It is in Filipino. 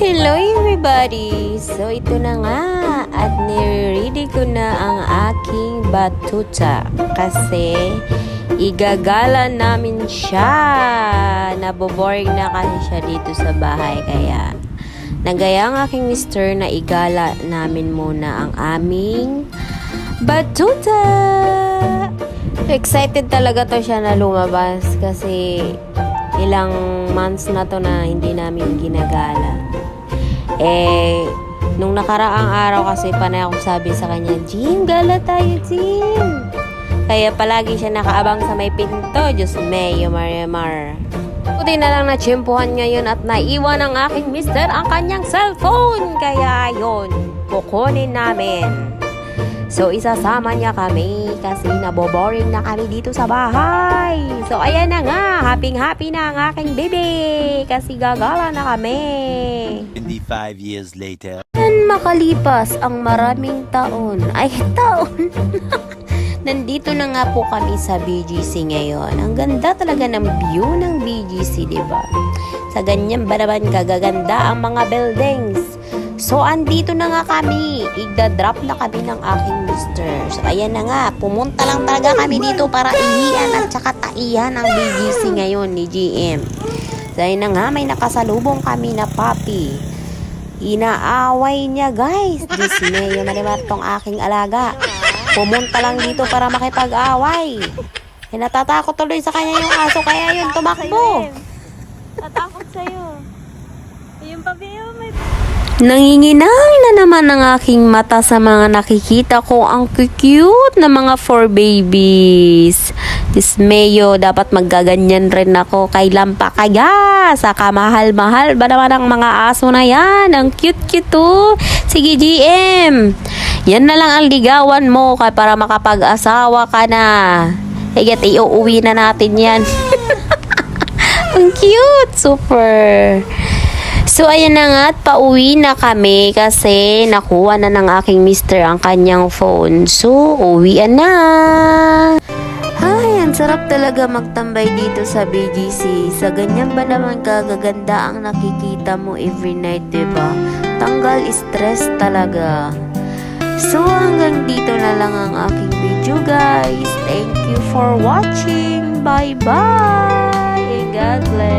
Hello everybody! So ito na nga at nire-ready ko na ang aking batuta kasi igagala namin siya. Naboboring na kasi siya dito sa bahay kaya nagaya ang aking mister na igala namin muna ang aming batuta. Excited talaga to siya na lumabas kasi ilang months na to na hindi namin ginagala. Nung nakaraang araw kasi panay ako sabi sa kanya, Jim, gala tayo, Jim. Kaya palagi siya nakaabang sa may pinto. Diyos meyo, Marimar. Buti na lang na tsimpuhan ngayon at naiwan ng aking mister ang kanyang cellphone. Kaya yun, kukunin namin. So, isasama niya kami kasi naboboring na kami dito sa bahay. So, ayan na nga. Happy na ang aking bebe kasi gagala na kami. 25 years later. Dan makalipas ang maraming taon. Nandito na nga po kami sa BGC ngayon. Ang ganda talaga ng view ng BGC, diba? Sa ganyan ba naman kagaganda ang mga buildings? So, andito na nga kami. Igda-drop na kami ng aking mister. So, ayan na nga. Pumunta lang talaga kami dito para ihian at saka taihan ang BGC ngayon ni GM. So, ayan na nga. May nakasalubong kami na puppy. Inaaway niya, guys. Dismay. Marimar tong aking alaga. Pumunta lang dito para makipag-away. Natatakot tuloy sa kanya yung aso. Kaya yun, tumakbo. Tatakot sa'yo. Yung papi, may... Nanginginang na naman ang aking mata sa mga nakikita ko ang cute na mga fur babies. Dismayo, dapat maggaganyan rin ako kay Lampa kaya. Saka mahal-mahal ba naman ang mga aso na yan? Ang cute-cute to. Sige GM, yan na lang ang ligawan mo para makapag-asawa ka na. Higit iuwi na natin yan. Ang cute, super. So, ayan na nga at pauwi na kami kasi nakuha na ng aking mister ang kanyang phone. So, uwian na. Ay, ang sarap talaga magtambay dito sa BGC. Sa ganyan ba naman kagaganda ang nakikita mo every night, diba? Tanggal stress talaga. So, hanggang dito na lang ang aking video, guys. Thank you for watching. Bye-bye. And God bless.